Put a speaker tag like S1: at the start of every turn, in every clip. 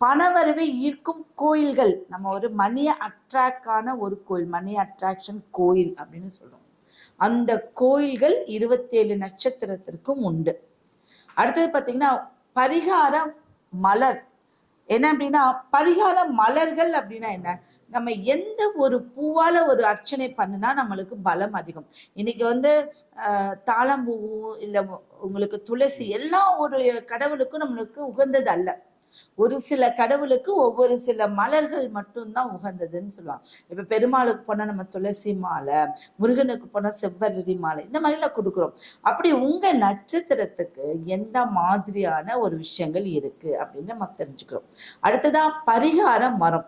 S1: பணவரவை ஈர்க்கும் கோயில்கள். நம்ம ஒரு மணி அட்ராக்டான ஒரு கோயில், மணி அட்ராக்ஷன் கோயில் அப்படின்னு சொல்றோம். அந்த கோயில்கள் 27 நட்சத்திரத்திற்கும் உண்டு. அடுத்தது பார்த்தீங்கன்னா பரிகார மலர். என்ன அப்படின்னா பரிகார மலர்கள் அப்படின்னா என்ன? நம்ம எந்த ஒரு பூவால ஒரு அர்ச்சனை பண்ணுனா நம்மளுக்கு பலம் அதிகம். இன்னைக்கு வந்து தாளம்பூவும் இல்ல உங்களுக்கு துளசி எல்லா ஒரு கடவுளுக்கும் நம்மளுக்கு உகந்தது அல்ல. ஒரு சில கடவுளுக்கு ஒவ்வொரு சில மலர்கள் மட்டும்தான் உகந்ததுன்னு சொல்லுவாங்க. இப்ப பெருமாளுக்கு போனா நம்ம துளசி மாலை, முருகனுக்கு போனா செவ்வரளி மாலை, இந்த மாதிரிலாம் கொடுக்குறோம். அப்படி உங்க நட்சத்திரத்துக்கு எந்த மாதிரியான ஒரு விஷயங்கள் இருக்கு அப்படின்னு நம்ம தெரிஞ்சுக்கிறோம். அடுத்ததான் பரிகார மரம்.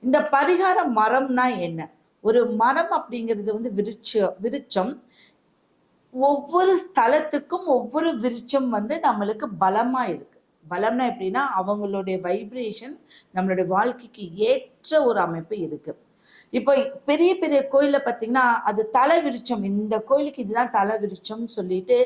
S1: இந்த பரிகார மரம்னா என்ன? ஒரு மரம் அப்படிங்கிறது வந்து விருட்சம். ஒவ்வொரு ஸ்தலத்துக்கும் ஒவ்வொரு விருட்சம் வந்து நம்மளுக்கு பலமா இருக்கு. பலம்னா எப்படின்னா அவங்களுடைய வைப்ரேஷன் நம்மளுடைய வாழ்க்கைக்கு ஏற்ற ஒரு அமைப்பு இருக்கு. இப்போ பெரிய பெரிய கோயில பார்த்தீங்கன்னா அது தலை விருட்சம், இந்த கோயிலுக்கு இதுதான் தலை விருட்சம்னு சொல்லிட்டு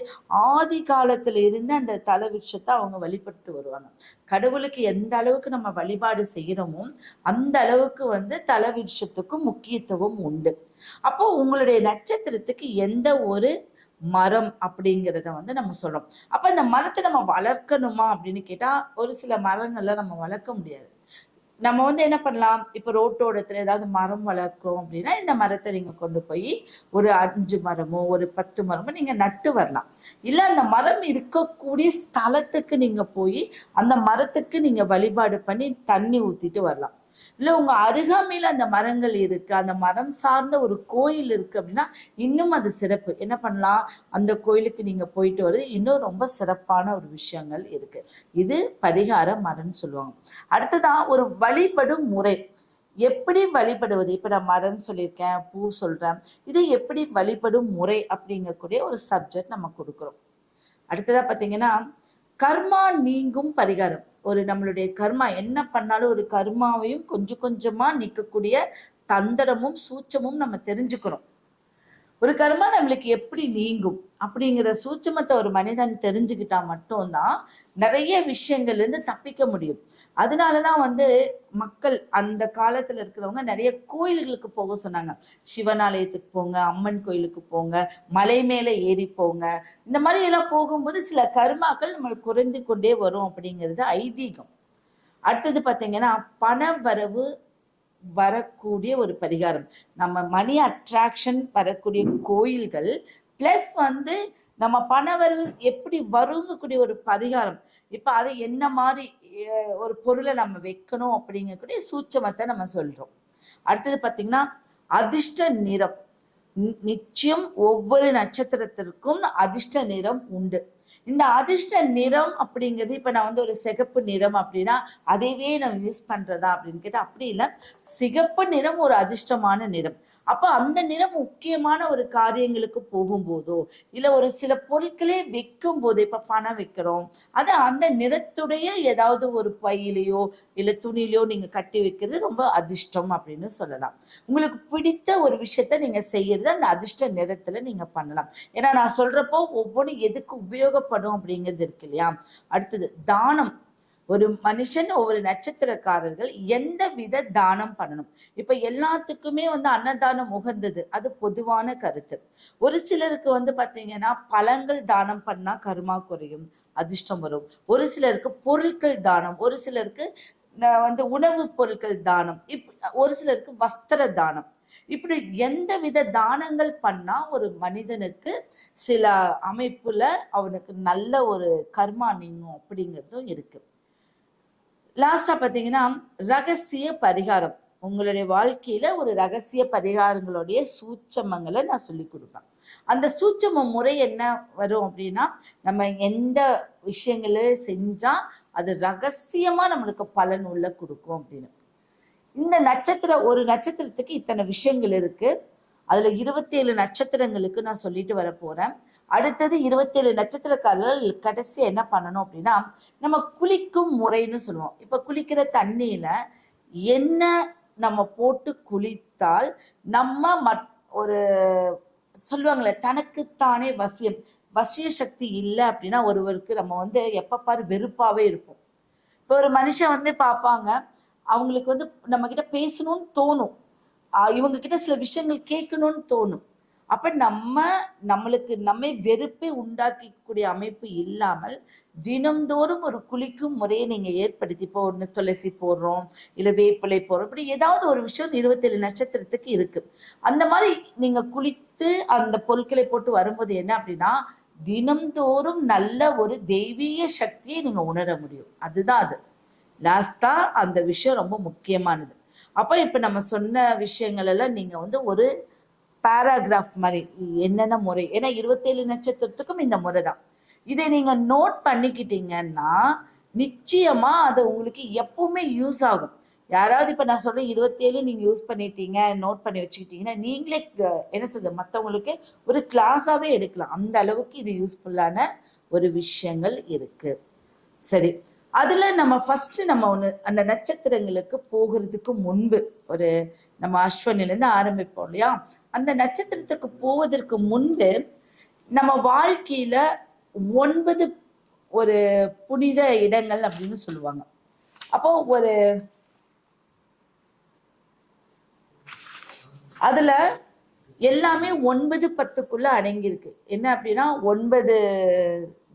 S1: ஆதி காலத்துல இருந்து அந்த தலை விருட்சத்தை அவங்க வழிபட்டு வருவாங்க. கடவுளுக்கு எந்த அளவுக்கு நம்ம வழிபாடு செய்யறோமோ அந்த அளவுக்கு வந்து தலை விருட்சத்துக்கும் முக்கியத்துவம் உண்டு. அப்போ உங்களுடைய நட்சத்திரத்துக்கு எந்த ஒரு மரம் அப்படிங்கிறத வந்து நம்ம சொல்றோம். அப்ப இந்த மரத்தை நம்ம வளர்க்கணுமா அப்படின்னு கேட்டா ஒரு சில மரங்கள்ல நம்ம வளர்க்க முடியாது. நம்ம வந்து என்ன பண்ணலாம், இப்ப ரோட்டோடத்துல ஏதாவது மரம் வளர்க்கிறோம் அப்படின்னா இந்த மரத்தை நீங்க கொண்டு போய் ஒரு 5 மரமோ ஒரு 10 மரமோ நீங்க நட்டு வரலாம். இல்ல அந்த மரம் இருக்கக்கூடிய ஸ்தலத்துக்கு நீங்க போய் அந்த மரத்துக்கு நீங்க வழிபாடு பண்ணி தண்ணி ஊத்திட்டு வரலாம். இல்ல உங்க அருகாமையில அந்த மரங்கள் இருக்கு, அந்த மரம் சார்ந்த ஒரு கோயில் இருக்கு அப்படின்னா இன்னும் அது சிறப்பு. என்ன பண்ணலாம், அந்த கோயிலுக்கு நீங்க போயிட்டு வருது இன்னும் ரொம்ப சிறப்பான ஒரு விஷயங்கள் இருக்கு. இது பரிகார மரம்னு சொல்லுவாங்க. அடுத்ததான் ஒரு வழிபடும் முறை. எப்படி வழிபடுவது? இப்ப நான் மரம் சொல்லியிருக்கேன், பூ சொல்றேன், இதை எப்படி வழிபடும் முறை அப்படிங்கக்கூடிய ஒரு சப்ஜெக்ட் நம்ம கொடுக்குறோம். அடுத்ததா பாத்தீங்கன்னா கர்மா நீங்கும் பரிகாரம். ஒரு நம்மளுடைய கர்மா என்ன பண்ணாலும் ஒரு கர்மாவையும் கொஞ்சம் கொஞ்சமா நீக்கக்கூடிய தந்திரமும் சூட்சமும் நம்ம தெரிஞ்சுக்கிறோம். ஒரு கர்மா நம்மளுக்கு எப்படி நீங்கும் அப்படிங்கிற சூட்சமத்தை ஒரு மனிதன் தெரிஞ்சுக்கிட்டா மட்டும்தான் நிறைய விஷயங்கள்ல இருந்து தப்பிக்க முடியும். அதனாலதான் வந்து மக்கள் அந்த காலத்துல இருக்கிறவங்க நிறைய கோயில்களுக்கு போக சொன்னாங்க. சிவனாலயத்துக்கு போங்க, அம்மன் கோயிலுக்கு போங்க, மலை மேல ஏறி போங்க. இந்த மாதிரி எல்லாம் போகும்போது சில கர்மாக்கள் நம்மளுக்கு குறைந்து கொண்டே வரும் அப்படிங்கிறது ஐதீகம். அடுத்தது பாத்தீங்கன்னா பண வரவு வரக்கூடிய ஒரு பரிகாரம். நம்ம மணி அட்ராக்ஷன் வரக்கூடிய கோயில்கள் பிளஸ் வந்து நம்ம பணவரவு எப்படி வருங்கக்கூடிய ஒரு பரிகாரம். இப்ப அதை என்ன மாதிரி ஒரு பொருளை நம்ம வைக்கணும் அப்படிங்கக்கூடிய சூட்சமத்தை நம்ம சொல்றோம். அடுத்தது பாத்தீங்கன்னா அதிர்ஷ்ட நிறம். நிச்சயம் ஒவ்வொரு நட்சத்திரத்திற்கும் அதிர்ஷ்ட நிறம் உண்டு. இந்த அதிர்ஷ்ட நிறம் அப்படிங்கிறது இப்ப நான் வந்து ஒரு சிகப்பு நிறம் அப்படின்னா அதைவே நம்ம யூஸ் பண்றதா அப்படின்னு கேட்டா அப்படி இல்லை. சிகப்பு நிறம் ஒரு அதிர்ஷ்டமான நிறம். அப்ப அந்த நிறம் முக்கியமான ஒரு காரியங்களுக்கு போகும்போதோ இல்ல ஒரு சில பொருட்களே வைக்கும் போது, இப்ப பணம் வைக்கிறோம், அது அந்த நிறத்துடைய ஏதாவது ஒரு பையிலையோ இல்ல துணிலையோ நீங்க கட்டி வைக்கிறது ரொம்ப அதிர்ஷ்டம் அப்படின்னு சொல்லலாம். உங்களுக்கு பிடித்த ஒரு விஷயத்த நீங்க செய்யறது அந்த அதிர்ஷ்ட நிறத்துல நீங்க பண்ணலாம். ஏன்னா நான் சொல்றப்போ ஒவ்வொன்றும் எதுக்கு உபயோகப்படும் அப்படிங்கிறது இருக்கு இல்லையா. அடுத்தது தானம். ஒரு மனுஷன் ஒவ்வொரு நட்சத்திரக்காரர்கள் எந்த வித தானம் பண்ணணும். இப்ப எல்லாத்துக்குமே வந்து அன்னதானம் உகந்தது, அது பொதுவான கருத்து. ஒரு சிலருக்கு வந்து பாத்தீங்கன்னா பழங்கள் தானம் பண்ணா கர்மா குறையும், அதிர்ஷ்டம் வரும். ஒரு சிலருக்கு பொருட்கள் தானம், ஒரு சிலருக்கு வந்து உணவு பொருட்கள் தானம், ஒரு சிலருக்கு வஸ்திர தானம். இப்படி எந்த வித தானங்கள் பண்ணா ஒரு மனிதனுக்கு சில அமைப்புல அவனுக்கு நல்ல ஒரு கர்மா நீங்கும் அப்படிங்கிறதும் இருக்கு. லாஸ்டா பாத்தீங்கன்னா ரகசிய பரிகாரம். உங்களுடைய வாழ்க்கையில ஒரு ரகசிய பரிகாரங்களுடைய சூட்சமங்களை நான் சொல்லி கொடுப்பேன். அந்த சூட்சம முறை என்ன வரும் அப்படின்னா நம்ம எந்த விஷயங்களை செஞ்சா அது ரகசியமா நம்மளுக்கு பலன் உள்ள கொடுக்கும் அப்படின்னு. இந்த ஒரு நட்சத்திரத்துக்கு இத்தனை விஷயங்கள் இருக்கு. அதுல 27 நட்சத்திரங்களுக்கு நான் சொல்லிட்டு வர போறேன். அடுத்தது 27 நட்சத்திரக்காரர்கள் கடைசி என்ன பண்ணணும் அப்படின்னா நம்ம குளிக்கும் முறைன்னு சொல்லுவோம். இப்ப குளிக்கிற தண்ணியில என்ன நம்ம போட்டு குளித்தால் நம்ம ஒரு சொல்லுவாங்களே தனக்குத்தானே வசிய சக்தி இல்லை அப்படின்னா ஒருவருக்கு நம்ம வந்து எப்ப பாரு வெறுப்பாவே இருப்போம். இப்போ ஒரு மனுஷன் வந்து பார்ப்பாங்க, அவங்களுக்கு வந்து நம்ம கிட்ட பேசணும்னு தோணும், இவங்க கிட்ட சில விஷயங்கள் கேட்கணும்னு தோணும். அப்ப நம்மளுக்கு நம்மை வெறுப்பை உண்டாக்கக்கூடிய அமைப்பு இல்லாமல் தினம்தோறும் ஒரு குளிக்கும் முறையை நீங்க ஏற்படுத்தி, இப்போ ஒண்ணு துளசி போடுறோம், இல்ல வேப்பிலை போடுறோம், இப்படி ஏதாவது ஒரு விஷயம் 27 நட்சத்திரத்துக்கு இருக்கு. அந்த மாதிரி நீங்க குளித்து அந்த பொருட்களை போட்டு வரும்போது என்ன அப்படின்னா, தினம்தோறும் நல்ல ஒரு தெய்வீக சக்தியை நீங்க உணர முடியும். அதுதான் அது. லாஸ்டா அந்த விஷயம் ரொம்ப முக்கியமானது. அப்ப இப்ப நம்ம சொன்ன விஷயங்கள் எல்லாம் நீங்க வந்து ஒரு பேராகிராஃப் மாதிரி என்னென்ன முறை, ஏன்னா 27 நட்சத்திரத்துக்கும் இந்த முறை தான். இதை நீங்க நோட் பண்ணிக்கிட்டீங்கன்னா நிச்சயமா அது உங்களுக்கு எப்பவுமே யூஸ் ஆகும். யாராவது இப்ப நான் சொல்றேன் 27 நீங்க யூஸ் பண்ணிட்டீங்க, நோட் பண்ணி வச்சுக்கிட்டீங்கன்னா நீங்களே என்ன சொல்றது, மற்றவங்களுக்கு ஒரு கிளாஸாவே எடுக்கலாம். அந்த அளவுக்கு இது யூஸ்ஃபுல்லான ஒரு விஷயங்கள் இருக்கு. சரி, அதுல நம்ம ஃபர்ஸ்ட் நம்ம ஒண்ணு அந்த நட்சத்திரங்களுக்கு போகிறதுக்கு முன்பு ஒரு நம்ம அஸ்வினில இருந்து ஆரம்பிப்போம் இல்லையா, அந்த நட்சத்திரத்துக்கு போவதற்கு முன்பு நம்ம வாழ்க்கையில 9 ஒரு புனித இடங்கள் அப்படின்னு சொல்லுவாங்க. அப்போ ஒரு அதுல எல்லாமே 9, 10க்குள்ள அடங்கியிருக்கு. என்ன அப்படின்னா 9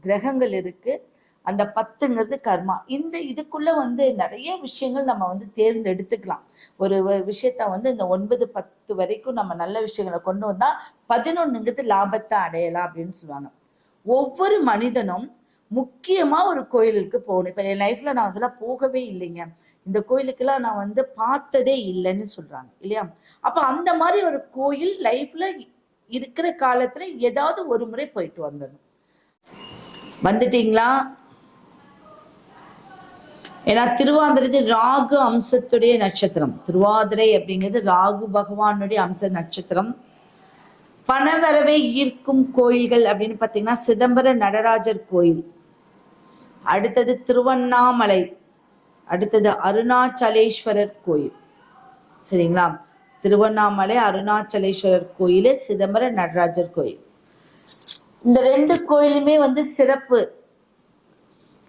S1: கிரகங்கள் இருக்கு, அந்த 10ங்கிறது கர்மா. இதுக்குள்ள வந்து நிறைய விஷயங்கள் நம்ம வந்து தேர்ந்தெடுத்துக்கலாம். ஒரு விஷயத்த வந்து இந்த 9, 10 வரைக்கும் நம்ம நல்ல விஷயங்களை கொண்டு வந்தா 11ங்கிறது லாபத்தை அடையலாம் அப்படின்னு சொல்லுவாங்க. ஒவ்வொரு மனிதனும் முக்கியமா ஒரு கோயிலுக்கு போகணும். இப்ப என் லைஃப்ல நான் அதெல்லாம் போகவே இல்லைங்க, இந்த கோயிலுக்கெல்லாம் நான் வந்து பார்த்ததே இல்லைன்னு சொல்றாங்க இல்லையா. அப்ப அந்த மாதிரி ஒரு கோயில் லைஃப்ல இருக்கிற காலத்துல ஏதாவது ஒரு முறை போயிட்டு வந்துடணும். வந்துட்டீங்களா? ஏன்னா திருவாதிரை ராகு அம்சத்துடைய நட்சத்திரம். திருவாதிரை அப்படிங்கிறது ராகு பகவானுடைய அம்ச நட்சத்திரம். பணவரவை ஈர்க்கும் கோயில்கள் அப்படின்னு பார்த்தீங்கன்னா சிதம்பர நடராஜர் கோயில், அடுத்தது திருவண்ணாமலை, அடுத்தது அருணாச்சலேஸ்வரர் கோயில். சரிங்களா, திருவண்ணாமலை, அருணாச்சலேஸ்வரர் கோயில், சிதம்பர நடராஜர் கோயில். இந்த 2 கோயிலுமே வந்து சிறப்பு,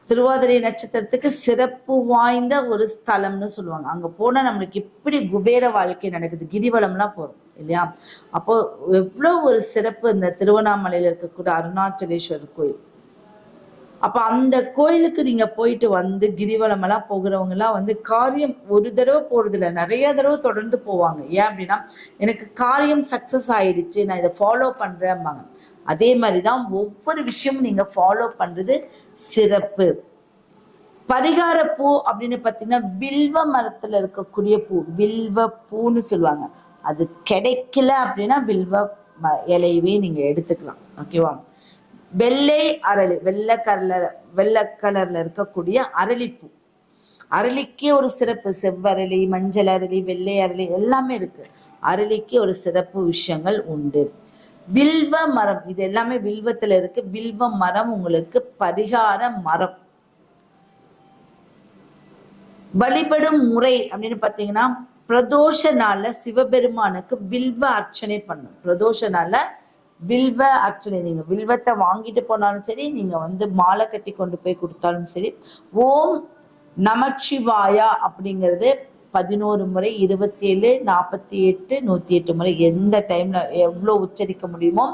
S1: திருவாதிரை நட்சத்திரத்துக்கு சிறப்பு வாய்ந்த ஒரு ஸ்தலம்னு சொல்லுவாங்க. அங்க போனா நம்மளுக்கு இப்படி குபேர வாழ்க்கை நடக்குது, கிரிவலம்லாம் போறோம் இல்லையா. அப்போ எவ்வளவு ஒரு சிறப்பு இந்த திருவண்ணாமலையில இருக்கக்கூடிய அருணாச்சலேஸ்வரர் கோயில். அப்ப அந்த கோயிலுக்கு நீங்க போயிட்டு வந்து கிரிவலம் எல்லாம் போகிறவங்க எல்லாம் வந்து காரியம் ஒரு தடவை போறது இல்லை, நிறைய தடவை தொடர்ந்து போவாங்க. ஏன் அப்படின்னா எனக்கு காரியம் சக்சஸ் ஆயிடுச்சு, நான் இதை ஃபாலோ பண்றேன்பாங்க. அதே மாதிரிதான் ஒவ்வொரு விஷயமும் நீங்க ஃபாலோ பண்றது சிறப்பு. பரிகார பூ அப்படின்னு பாத்தீங்கன்னா வில்வ மரத்துல இருக்கக்கூடிய பூ, வில்வ பூன்னு சொல்லுவாங்க. அது கிடைக்கல அப்படின்னா வில்வ இலையவே நீங்க எடுத்துக்கலாம். ஓகேவா. வெள்ளை அரளி, வெள்ளை கலர்ல இருக்கக்கூடிய அரளிப்பூ, அரளிக்கே ஒரு சிறப்பு. செவ்வரளி, மஞ்சள் அரளி, வெள்ளை அரளி எல்லாமே இருக்கு. அரளிக்கு ஒரு சிறப்பு விஷயங்கள் உண்டு. வில்வ மரம், இது எல்லாமே வில்வத்துல இருக்கு. வில்வ மரம் உங்களுக்கு பரிகார மரம். வழிபடும் முறை அப்படின்னு பாத்தீங்கன்னா பிரதோஷ நாள்ல சிவபெருமானுக்கு வில்வ அர்ச்சனை பண்ணும். பிரதோஷ நாள்ல வில்வ அர்ச்சனை, நீங்க வில்வத்தை வாங்கிட்டு போனாலும் சரி, நீங்க வந்து மாலை கட்டி கொண்டு போய் கொடுத்தாலும் சரி, ஓம் நமச்சிவாயா அப்படிங்கிறது 11 முறை, 27, 48, 108 முறை, எந்த டைம்ல எவ்வளவு உச்சரிக்க முடியுமோ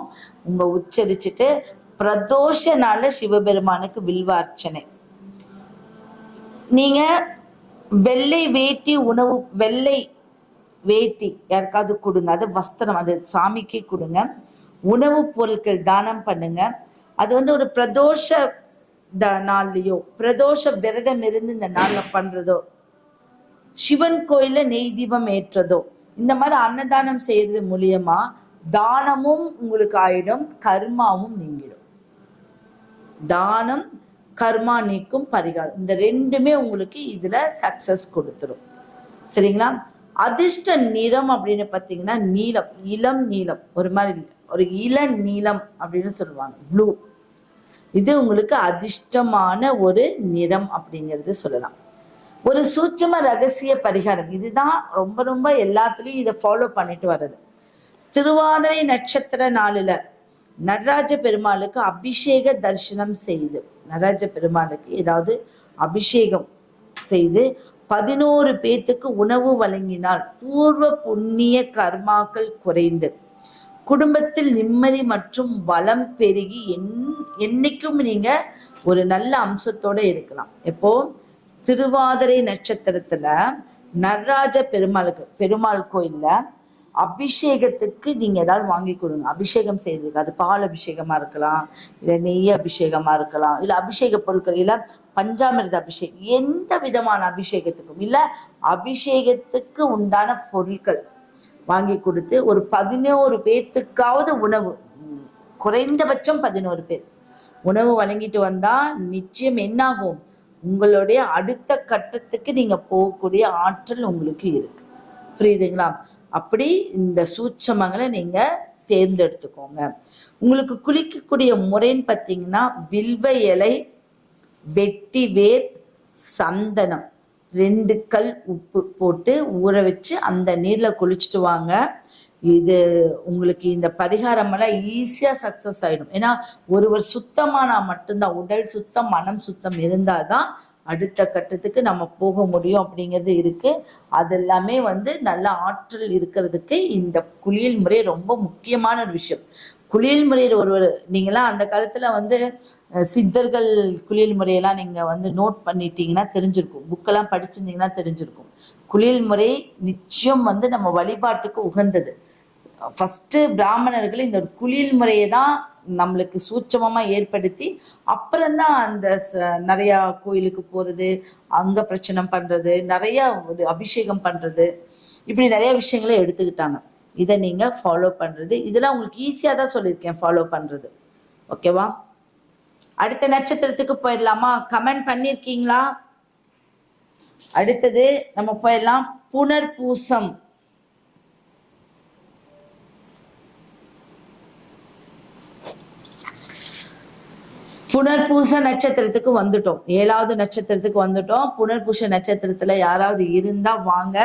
S1: உங்க உச்சரிச்சுட்டு பிரதோஷ நாள்ல சிவபெருமானுக்கு வில்வ அர்ச்சனை. நீங்க வெள்ளை வேட்டி உணவு, வெள்ளை வேட்டி யாருக்காவது கொடுங்க, அது வஸ்திரம், அது சாமிக்கு கொடுங்க. உணவுப் பொருட்கள் தானம் பண்ணுங்க. அது வந்து ஒரு பிரதோஷ நாள்லயோ பிரதோஷ விரதம் இருந்து இந்த நாள்ல பண்றதோ, சிவன் கோயில நெய் தீபம் ஏற்றதோ, இந்த மாதிரி அன்னதானம் செய்யறது மூலியமா தானமும் உங்களுக்கு ஆயிடும், கர்மாவும் நீங்கிடும். தானம் கர்மா நீக்கும் பரிகாரம், இந்த ரெண்டுமே உங்களுக்கு இதுல சக்சஸ் கொடுத்துரும். சரிங்களா. அதிர்ஷ்ட நிறம் அப்படின்னு பாத்தீங்கன்னா நீலம், இளம் நீலம், ஒரு மாதிரி ஒரு இள நீலம் அப்படின்னு சொல்லுவாங்க, ப்ளூ. இது உங்களுக்கு அதிர்ஷ்டமான ஒரு நிறம் அப்படிங்கிறது சொல்லலாம். ஒரு சூட்சும ரகசிய பரிகாரம், இதுதான் ரொம்ப ரொம்ப எல்லாத்துலயும் இதை ஃபாலோ பண்ணிட்டு வர்றது. திருவாதிரை நட்சத்திர நாளில நடராஜ பெருமாளுக்கு அபிஷேக தரிசனம் செய்து, நடராஜ பெருமாளுக்கு ஏதாவது அபிஷேகம் செய்து 11 பேத்துக்கு உணவு வழங்கினால் பூர்வ புண்ணிய கர்மாக்கள் குறைந்து குடும்பத்தில் நிம்மதி மற்றும் வளம் பெருகி என்னைக்கும் நீங்க ஒரு நல்ல அம்சத்தோட இருக்கலாம். எப்போ திருவாதிரை நட்சத்திரத்துல நடராஜ பெருமாள் கோயில்ல அபிஷேகத்துக்கு நீங்க ஏதாவது வாங்கி கொடுங்க. அபிஷேகம் செய்யறதுக்கு, அது பால் அபிஷேகமா இருக்கலாம், இல்ல நெய் அபிஷேகமா இருக்கலாம், இல்ல அபிஷேக பொருட்கள், இல்ல பஞ்சாமிர்த அபிஷேகம், எந்த விதமான அபிஷேகத்துக்கும் இல்ல அபிஷேகத்துக்கு உண்டான பொருட்கள் வாங்கி கொடுத்து ஒரு 11 பேத்துக்காவது உணவு, குறைந்தபட்சம் 11 பேர் உணவு வழங்கிட்டு வந்தா நிச்சயம் என்னாகும், உங்களுடைய அடுத்த கட்டத்துக்கு நீங்க போகக்கூடிய ஆற்றல் உங்களுக்கு இருக்கு. புரியுதுங்களா? அப்படி இந்த சூட்சமங்களை நீங்க தேர்ந்தெடுத்துக்கோங்க. உங்களுக்கு குளிக்கக்கூடிய முறைன்னு பார்த்தீங்கன்னா வில்வ இலை, வெட்டி வேர், சந்தனம், 2 கல் உப்பு போட்டு ஊற வச்சு அந்த நீர்ல குளிச்சுட்டு வாங்க. இது உங்களுக்கு இந்த பரிகாரம் எல்லாம் ஈஸியா சக்சஸ் ஆயிடும். ஏன்னா ஒருவர் சுத்தமானா மட்டும்தான், உடல் சுத்தம் மனம் சுத்தம் இருந்தாதான் அடுத்த கட்டத்துக்கு நம்ம போக முடியும் அப்படிங்கிறது இருக்கு. அது எல்லாமே நல்ல ஆற்றல் இருக்கிறதுக்கு இந்த குளியல் முறை ரொம்ப முக்கியமான ஒரு விஷயம். குளியல் முறையில் ஒருவர் நீங்களாம் அந்த காலத்துல சித்தர்கள் குளியல் முறையெல்லாம் நீங்க நோட் பண்ணிட்டீங்கன்னா தெரிஞ்சிருக்கும், புக்கெல்லாம் படிச்சிருந்தீங்கன்னா தெரிஞ்சிருக்கும். குளியல் முறை நிச்சயம் நம்ம வழிபாட்டுக்கு உகந்தது. ஃபர்ஸ்ட் பிராமணர்கள் இந்த குளியல் முறையை தான் நம்மளுக்கு சூட்சமமா ஏற்படுத்தி அப்புறம்தான் அந்த நிறைய கோயிலுக்கு போறது, அங்க பிரச்சனை பண்றது, நிறைய அபிஷேகம் பண்றது, இப்படி நிறைய விஷயங்களை எடுத்துக்கிட்டாங்க. இதை நீங்க ஃபாலோ பண்றது, இதெல்லாம் உங்களுக்கு ஈஸியா தான் சொல்லியிருக்கேன் ஃபாலோ பண்றது. ஓகேவா? அடுத்த நட்சத்திரத்துக்கு போயிடலாமா? கமெண்ட் பண்ணிருக்கீங்களா? அடுத்தது நம்ம போயிடலாம். புனர்பூசம். புனர்பூச நட்சத்திரத்துக்கு வந்துட்டோம். 7வது நட்சத்திரத்துக்கு வந்துட்டோம். புனர்பூச நட்சத்திரத்துல யாராவது இருந்தா வாங்க.